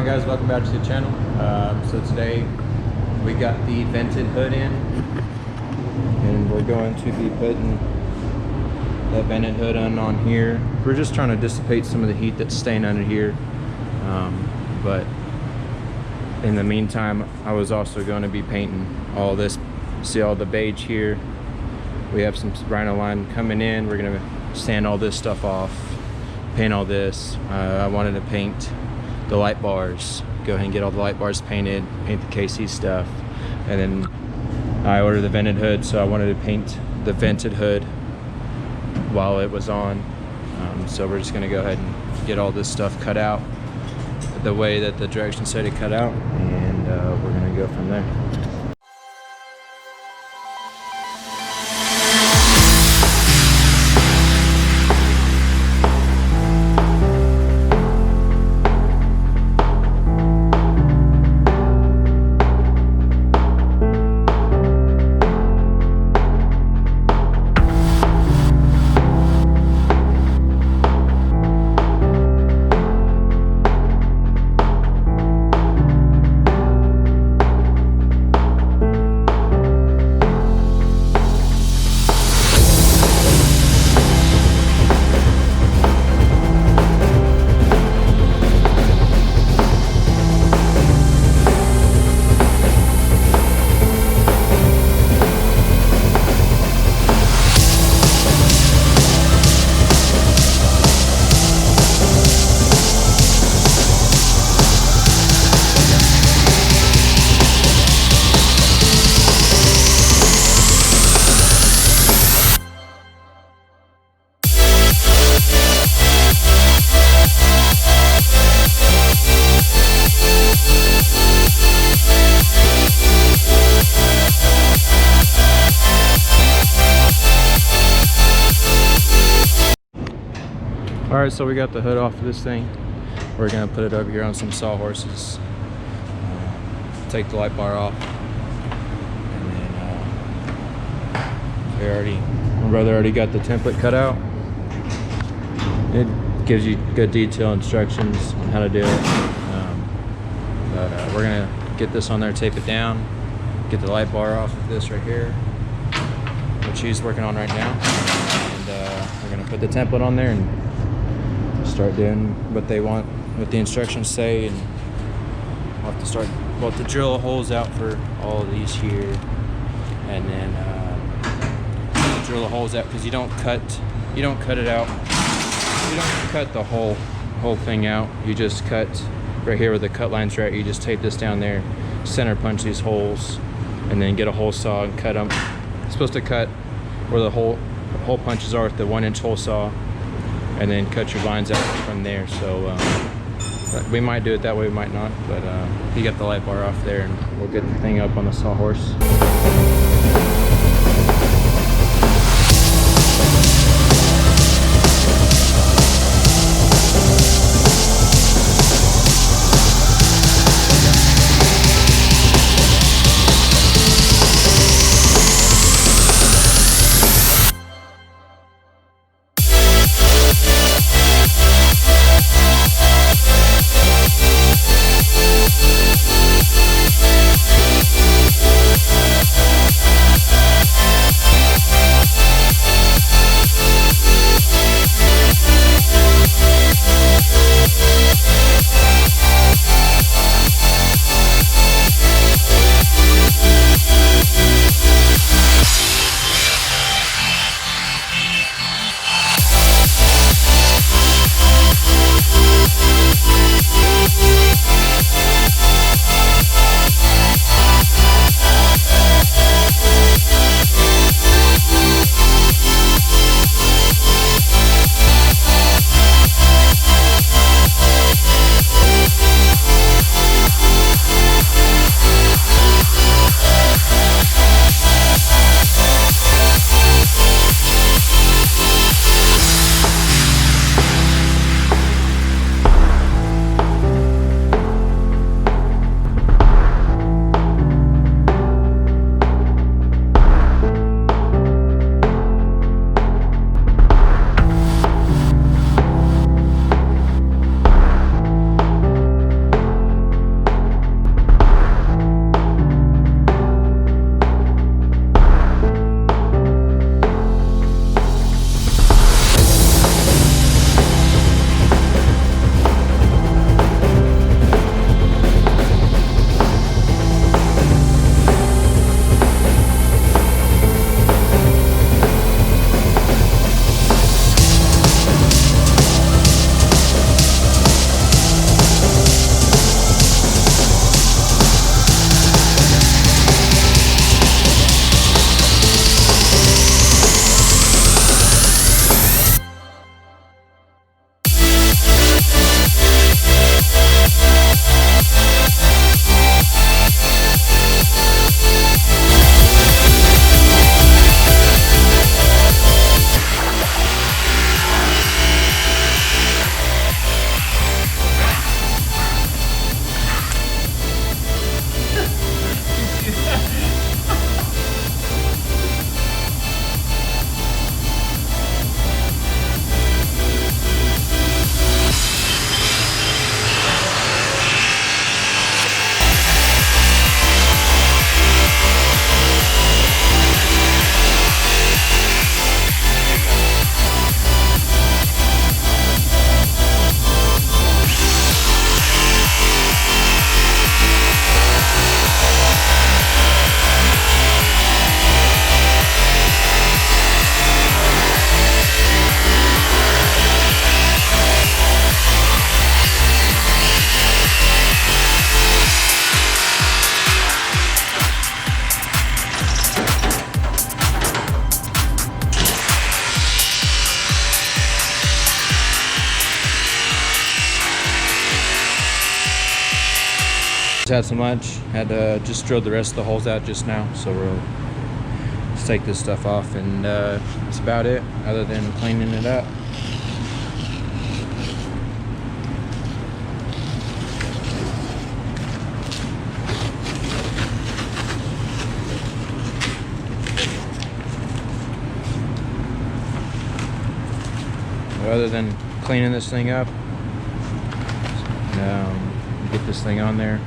on, guys? Welcome back to the channel. So today we got the vented hood in, and we're going to be putting that vented hood on here. We're just trying to dissipate some of the heat that's staying under here, but in the meantime I was also going to be painting all this. See all the beige here? We have some Rhino line coming in. We're gonna sand all this stuff off, paint all this. I wanted to paint the light bars, go ahead and get all the light bars painted, paint the KC stuff, and then I ordered the vented hood, so I wanted to paint the vented hood while it was on. So we're just gonna go ahead and get all this stuff cut out the way that the directions said it cut out, and we're gonna go from there. Alright, so we got the hood off of this thing. We're gonna put it over here on some sawhorses. Take the light bar off. And then my brother already got the template cut out. It gives you good detailed instructions on how to do it. But we're gonna get this on there, tape it down, get the light bar off of this right here, which he's working on right now. And we're gonna put the template on there and start doing what they want, what the instructions say, and we'll have to start, we'll have to drill holes out for all of these here, and then drill the holes out, because you don't cut it out, you don't cut the whole thing out. You just cut right here where the cut lines are at. You just tape this down there, center punch these holes, and then get a hole saw and cut them. It's supposed to cut where the hole punches are with the 1-inch hole saw, and then cut your lines out from there. So we might do it that way, we might not, but you got the light bar off there, and we'll get the thing up on the sawhorse. Just had some lunch. Had just drilled the rest of the holes out just now, so we'll just take this stuff off, and that's about it, other than cleaning it up. Other than cleaning this thing up, get this thing on there,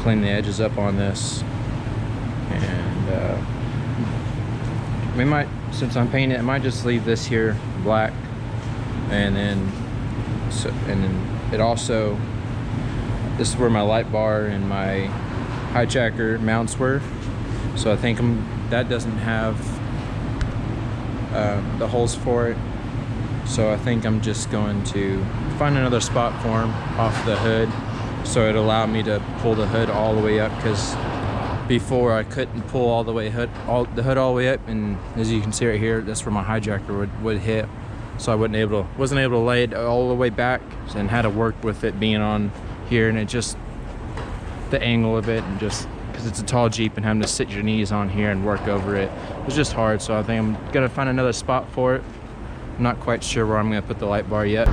clean the edges up on this, and we might, since I'm painting it, I might just leave this here black, and then it also, this is where my light bar and my hijacker mounts were, so I think that doesn't have the holes for it. So I think I'm just going to find another spot for him off the hood, so it'll allow me to pull the hood all the way up, because before I couldn't pull all the hood all the way up, and as you can see right here, that's where my hijacker would hit. So I wasn't able to lay it all the way back, and had to work with it being on here, and it just, the angle of it, and just because it's a tall Jeep and having to sit your knees on here and work over it was just hard. So I think I'm gonna find another spot for it. I'm not quite sure where I'm going to put the light bar yet.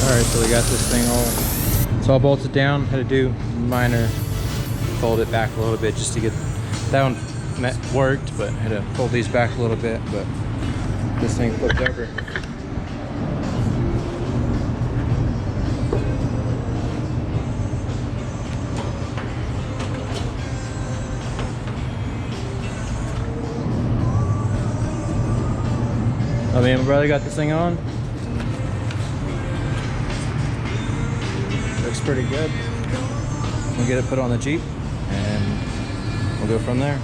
Alright, so we got this thing all bolted down. Had to do minor, fold it back a little bit just to get that one worked, but had to fold these back a little bit, but this thing flipped over. I mean, my brother got this thing on. Looks pretty good. We'll get it put on the Jeep and we'll go from there.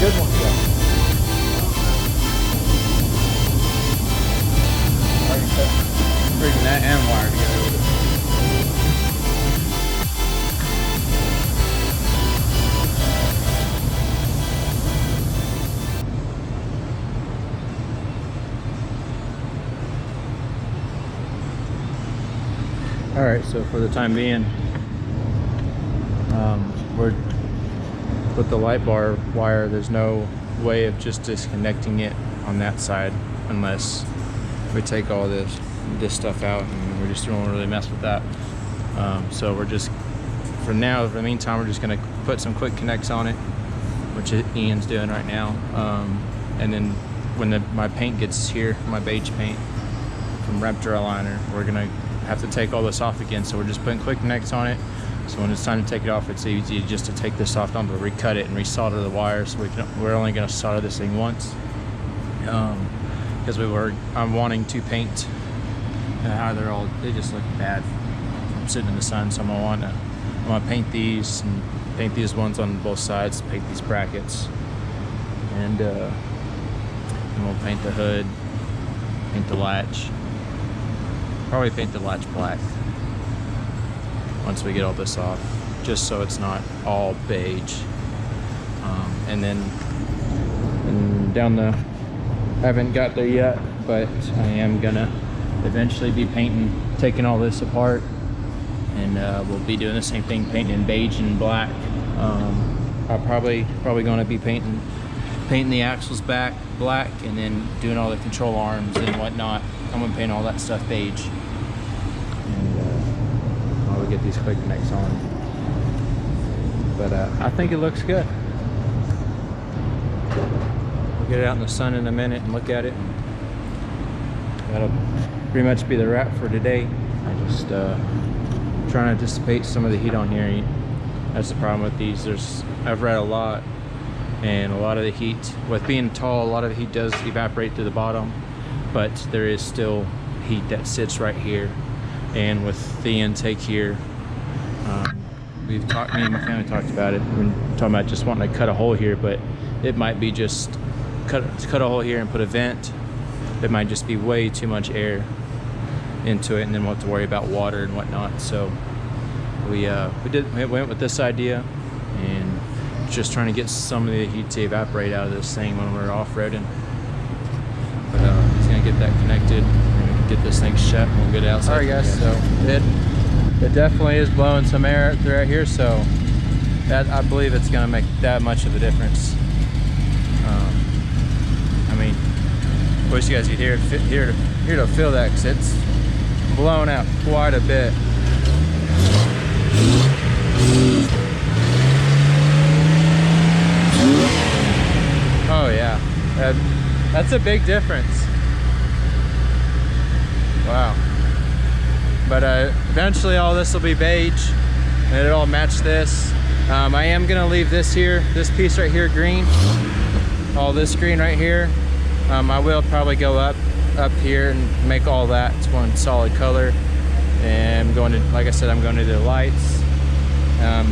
good ones though. Already put freaking that and wire together with it. All right, so for the time being, we're with the light bar wire. There's no way of just disconnecting it on that side unless we take all this stuff out, and we just don't really mess with that. So we're just, for now, for the meantime, we're just gonna put some quick connects on it, which Ian's doing right now. And then when my paint gets here, my beige paint from Raptor Liner, we're gonna have to take all this off again. So we're just putting quick connects on it. So when it's time to take it off, it's easy just to take this off, to recut it and resolder the wires. So we're only going to solder this thing once, because I'm wanting to paint how they just look bad from sitting in the sun. So I want to paint these and paint these ones on both sides, paint these brackets, and we'll paint the hood, paint the latch. Probably paint the latch black once we get all this off, just so it's not all beige. And then down I haven't got there yet, but I am gonna eventually be taking all this apart, and we'll be doing the same thing, painting in beige and black. I'm probably gonna be painting the axles back black, and then doing all the control arms and whatnot. I'm gonna paint all that stuff beige. We'll get these quick connects on, but I think it looks good. We'll get it out in the sun in a minute and look at it. That'll pretty much be the wrap for today. I just trying to dissipate some of the heat on here. That's the problem with these. I've read a lot, and a lot of the heat, with being tall, a lot of the heat does evaporate to the bottom, but there is still heat that sits right here. And with the intake here, me and my family talked about it. We're talking about just wanting to cut a hole here, but it might be just cut a hole here and put a vent. It might just be way too much air into it, and then we'll have to worry about water and whatnot. So we went with this idea, and just trying to get some of the heat to evaporate out of this thing when we're off-roading. But it's gonna get that connected, get this thing shut, and we'll get it outside. All right, guys. So it definitely is blowing some air through here, so that, I believe it's gonna make that much of a difference. I mean, wish you guys could hear to feel that, because it's blown out quite a bit. Oh yeah, that's a big difference. Wow. But eventually all this will be beige, and it'll match this. I am gonna leave this piece right here green, all this green right here. I will probably go up here and make all that one solid color. And I'm going to, like I said, I'm going to do the lights.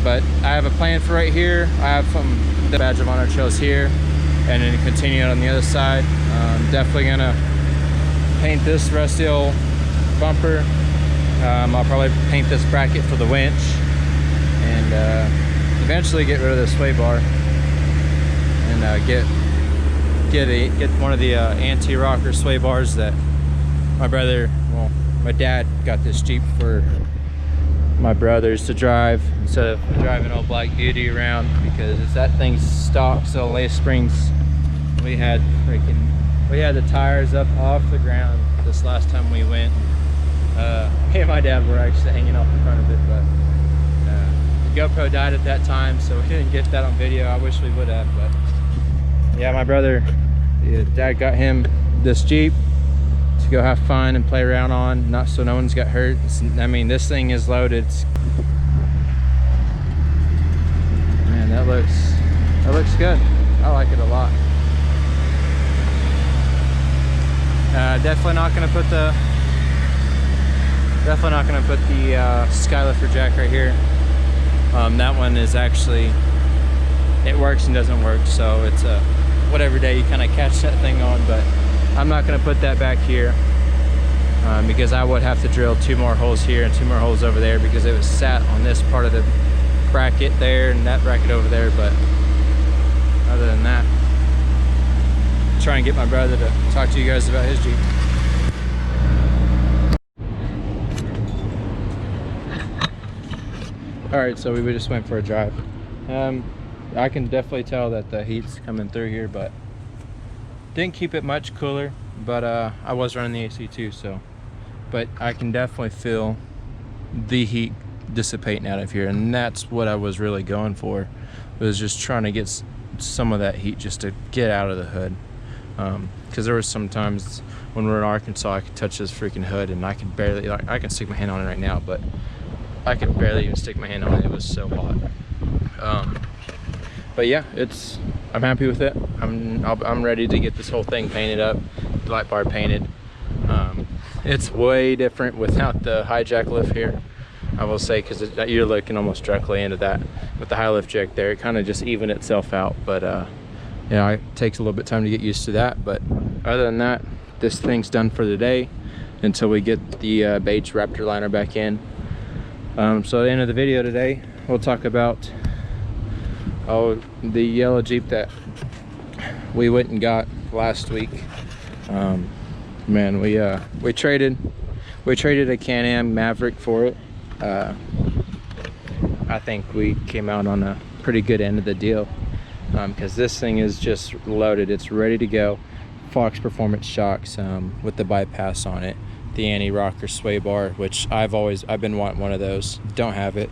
But I have a plan for right here. I have the badge of honor trails here, and then continue on the other side. Definitely gonna paint this rusty old bumper. I'll probably paint this bracket for the winch, and eventually get rid of the sway bar, and get one of the anti-rocker sway bars that my dad got this Jeep for my brothers to drive instead of driving old Black Beauty around, because that thing's stock. So last springs we had the tires up off the ground this last time we went. Me and my dad were actually hanging off the front of it, but the GoPro died at that time, so we didn't get that on video. I wish we would have, but yeah, my dad got him this Jeep to go have fun and play around on, not so no one's got hurt. I mean, this thing is loaded. Man, that looks good. I like it a lot. Definitely not gonna put the Skylifter jack right here. That one is actually it works and doesn't work. So it's whatever day you kind of catch that thing on. But I'm not going to put that back here because I would have to drill 2 more holes here and 2 more holes over there, because it was sat on this part of the bracket there and that bracket over there. But other than that, try and get my brother to talk to you guys about his Jeep. All right, so we just went for a drive. I can definitely tell that the heat's coming through here, but didn't keep it much cooler. But I was running the AC too, so. But I can definitely feel the heat dissipating out of here, and that's what I was really going for. Was just trying to get some of that heat just to get out of the hood. Because there was some times when we were in Arkansas, I could touch this freaking hood and I could barely, like, I can stick my hand on it right now, but I could barely even stick my hand on it. It was so hot. But yeah, I'm happy with it. I'm ready to get this whole thing painted up, the light bar painted. It's way different without the high jack lift here, I will say, because you're looking almost directly into that. With the high lift jack there, it kind of just evened itself out. But you know, it takes a little bit of time to get used to that. But other than that, this thing's done for the day until we get the beige Raptor liner back in. So at the end of the video today, we'll talk about the yellow Jeep that we went and got last week. Man, we traded a Can-Am Maverick for it. I think we came out on a pretty good end of the deal, because this thing is just loaded. It's ready to go. Fox Performance shocks with the bypass on it, the anti-rocker sway bar, which I've been wanting one of those. Don't have it.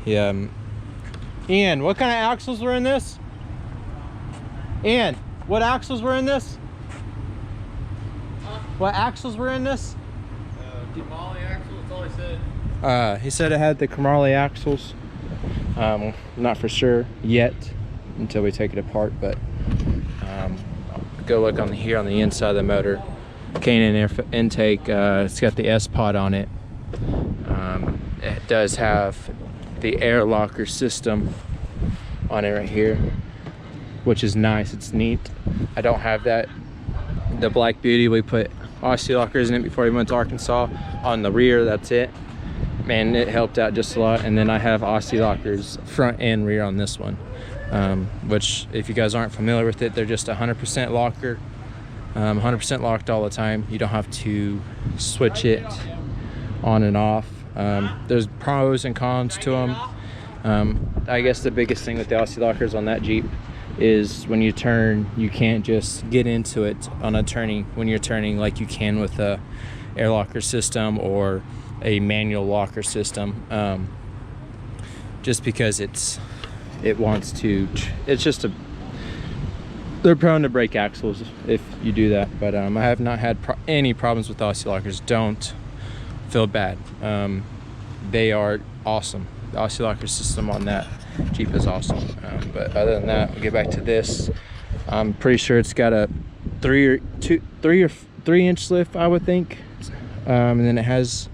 Yeah. Ian, what kind of axles were in this? Ian, what axles were in this? What axles were in this? Chromaley axle, that's all he said. He said it had the Chromaley axles. Not for sure yet until we take it apart, but go look on here on the inside of the motor. K&N air intake, it's got the S-Pod on it. It does have the air locker system on it right here, which is nice. It's neat. I don't have that. The Black Beauty, we put Aussie lockers in it before we went to Arkansas. On the rear, that's it. Man, it helped out just a lot. And then I have Aussie lockers front and rear on this one, which, if you guys aren't familiar with it, they're just 100% locker, 100% locked all the time. You don't have to switch it on and off. There's pros and cons to them. I guess the biggest thing with the Aussie lockers on that Jeep is when you turn, you can't just get into it on a turning when you're turning like you can with a air locker system or a manual locker system, just because it's just they're prone to break axles if you do that. But I have not had any problems with Aussie lockers. Don't feel bad. They are awesome. The Aussie locker system on that Jeep is awesome. But other than that, we'll get back to this. I'm pretty sure it's got a 3 inch lift, I would think. And then it has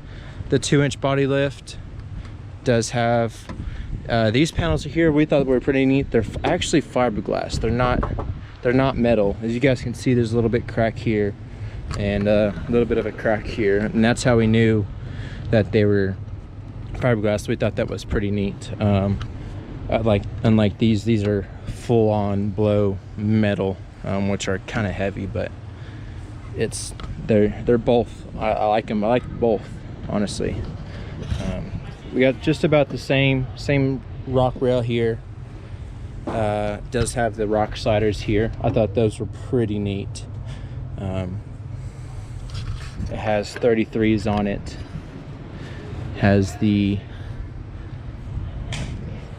the 2-inch body lift. Does have these panels here, we thought were pretty neat. They're actually fiberglass. They're not metal. As you guys can see, there's a little bit crack here and a little bit of a crack here, and that's how we knew that they were fiberglass. We thought that was pretty neat. Unlike these are full-on blow metal, which are kind of heavy, but they're both. I like them. I like both, honestly. We got just about the same rock rail here. Does have the rock sliders here. I thought those were pretty neat. It has 33s on it. Has the,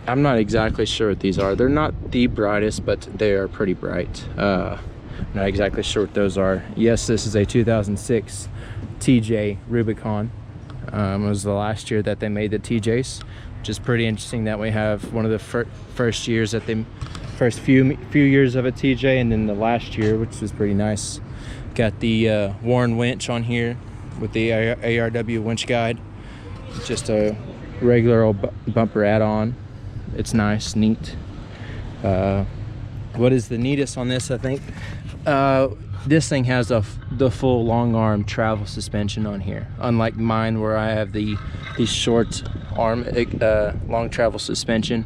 I'm not exactly sure what these are. They're not the brightest, but they are pretty bright. Not exactly sure what those are. Yes, this is a 2006 TJ Rubicon. It was the last year that they made the TJs, which is pretty interesting that we have one of the first years that they, first few years of a TJ, and then the last year, which was pretty nice. Got the Warn winch on here with the ARW winch guide. Just a regular old bumper add-on. It's nice, neat. What is the neatest on this, I think? This thing has the full long arm travel suspension on here, unlike mine where I have the short arm long travel suspension.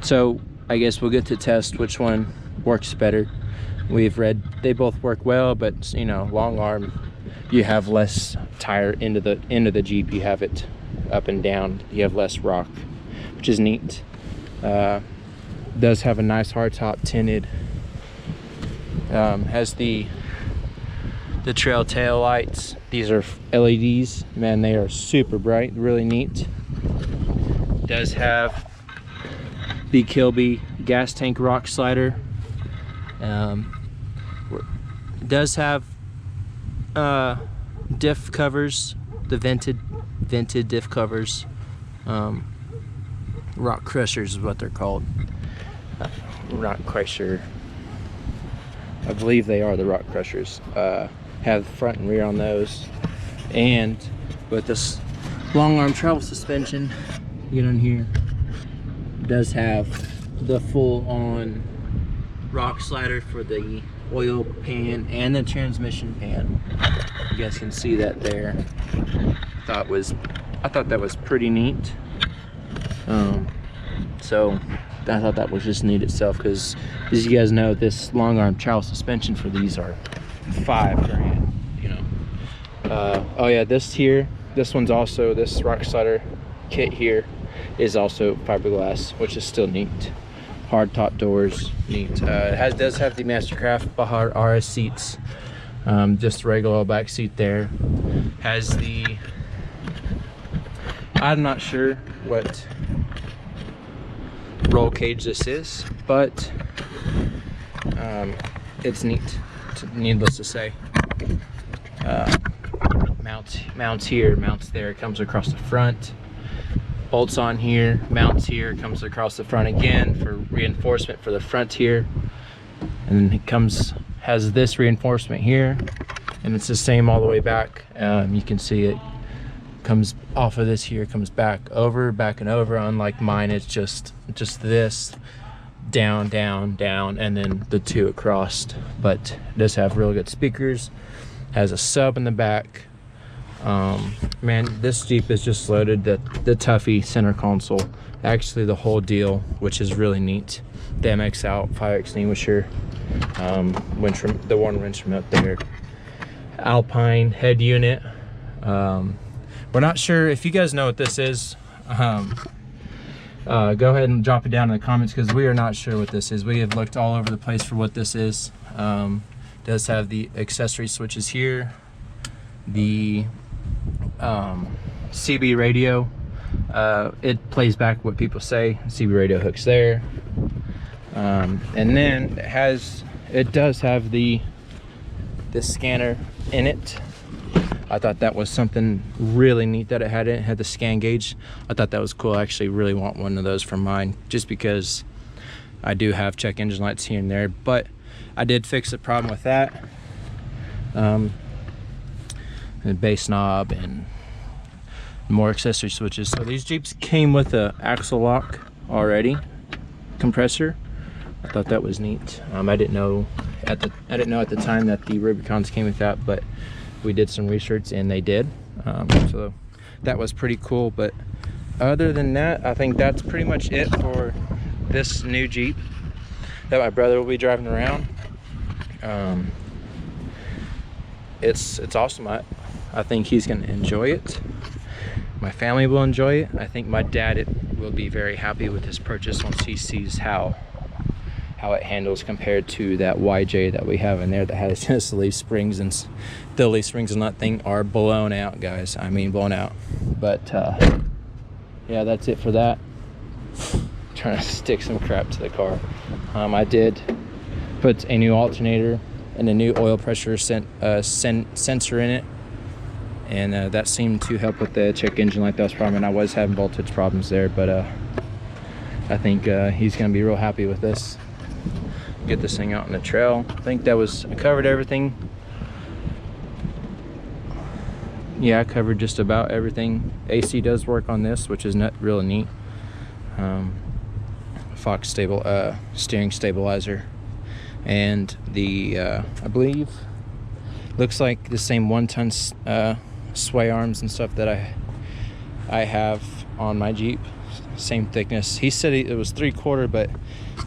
So I guess we'll get to test which one works better. We've read they both work well, but you know, long arm, you have less tire into the Jeep. You have it up and down. You have less rock, which is neat. Does have a nice hardtop tinted. Has the trail tail lights. These are LEDs. Man, they are super bright, really neat. Does have the Kilby gas tank rock slider. Does have diff covers, the vented diff covers. Rock crushers is what they're called. Not quite sure. I believe they are the rock crushers. Have front and rear on those, and with this long arm travel suspension, get on here, does have the full on rock slider for the oil pan and the transmission pan. You guys can see that there. I thought that was pretty neat. So I thought that was just neat itself, because as you guys know, this long arm travel suspension for these are $5,000, you know. Oh yeah, this one's also, this rock slider kit here is also fiberglass, which is still neat. Hard top doors, neat. It does have the Mastercraft Bahar RS seats, just regular back seat there. Has the, I'm not sure what roll cage this is, but it's neat, needless to say. Mounts here, mounts there, comes across the front. Bolts on here, mounts here, comes across the front again for reinforcement for the front here. And then it has this reinforcement here, and it's the same all the way back. You can see it comes off of this here, comes back and over. Unlike mine, it's just this down, down, down, and then the two across. But it does have really good speakers, has a sub in the back. Man, this Jeep is just loaded. The Tuffy center console, actually the whole deal, which is really neat. The MX out fire extinguisher, the one winch remote there, Alpine head unit. We're not sure if you guys know what this is. Go ahead and drop it down in the comments, because we are not sure what this is. We have looked all over the place for what this is. Does have the accessory switches here, the CB radio. It plays back what people say. CB radio hooks there, and then it does have the scanner in it. I thought that was something really neat that it had the scan gauge. I thought that was cool. I actually really want one of those for mine, just because I do have check engine lights here and there, but I did fix the problem with that. The bass knob and more accessory switches. So these Jeeps came with a axle lock already, compressor. I thought that was neat. I didn't know at the time that the Rubicons came with that, but we did some research and they did. So that was pretty cool. But other than that, I think that's pretty much it for this new Jeep that my brother will be driving around. It's awesome. I think he's gonna enjoy it. My family will enjoy it. I think my dad will be very happy with his purchase once he sees how it handles compared to that YJ that we have in there that has just the leaf springs, and the leaf springs on that thing are blown out, guys. I mean blown out. But yeah, that's it for that. Trying to stick some crap to the car. I did put a new alternator and a new oil pressure sensor in it, and that seemed to help with the check engine light. That was problem, and I was having voltage problems there, but I think he's gonna be real happy with this. Get this thing out on the trail. I think I covered everything. Yeah, I covered just about everything. AC does work on this, which is not really neat. Fox steering stabilizer, and the I believe looks like the same 1-ton sway arms and stuff that I have on my Jeep. Same thickness. He said it was 3/4, but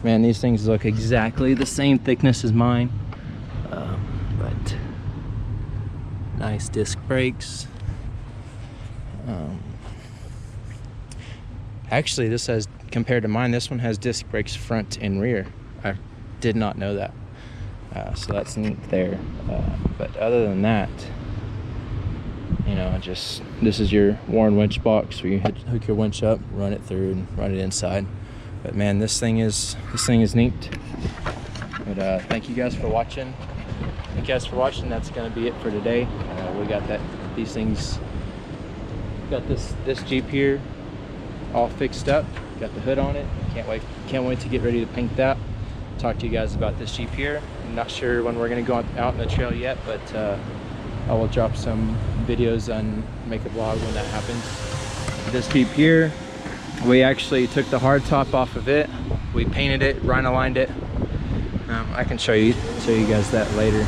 man, these things look exactly the same thickness as mine. But nice disc brakes. Actually, this has, compared to mine, this one has disc brakes front and rear. I did not know that. So that's neat there. But other than that, you know, just this is your Warn winch box where you hook your winch up, run it through, and run it inside. But man, this thing is neat. But thank you guys for watching. Thank you guys for watching. That's gonna be it for today. We got these things. Got this Jeep here all fixed up. Got the hood on it. Can't wait to get ready to paint that. Talk to you guys about this Jeep here. I'm not sure when we're gonna go out in the trail yet, but I will drop some videos and make a vlog when that happens. This Jeep here, we actually took the hard top off of it. We painted it, rhino lined it. I can show you guys that later.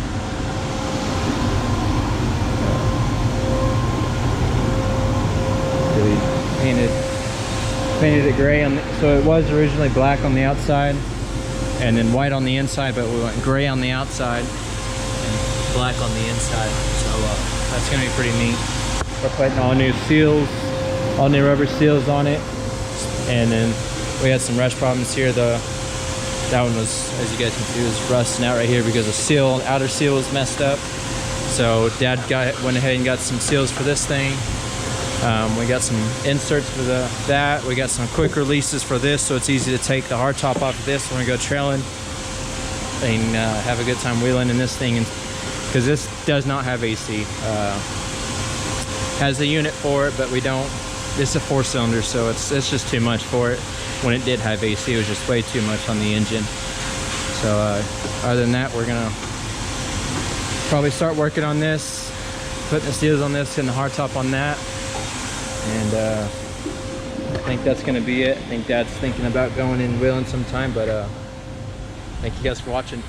We painted it gray so it was originally black on the outside and then white on the inside, but we went gray on the outside and black on the inside. So that's gonna be pretty neat. We're putting all new seals, all new rubber seals on it, and then we had some rust problems here. That one was, as you guys can see, was rusting out right here because the outer seal was messed up. So Dad went ahead and got some seals for this thing. We got some inserts for that. We got some quick releases for this, so it's easy to take the hard top off of this when we go trailing and have a good time wheeling in this thing. Because this does not have AC. Has a unit for it, but we don't. It's a 4-cylinder, so it's just too much for it. When it did have AC, it was just way too much on the engine. So other than that, we're gonna probably start working on this, putting the seals on this and the hardtop on that. And I think that's gonna be it. I think Dad's thinking about going and wheeling sometime, but thank you guys for watching.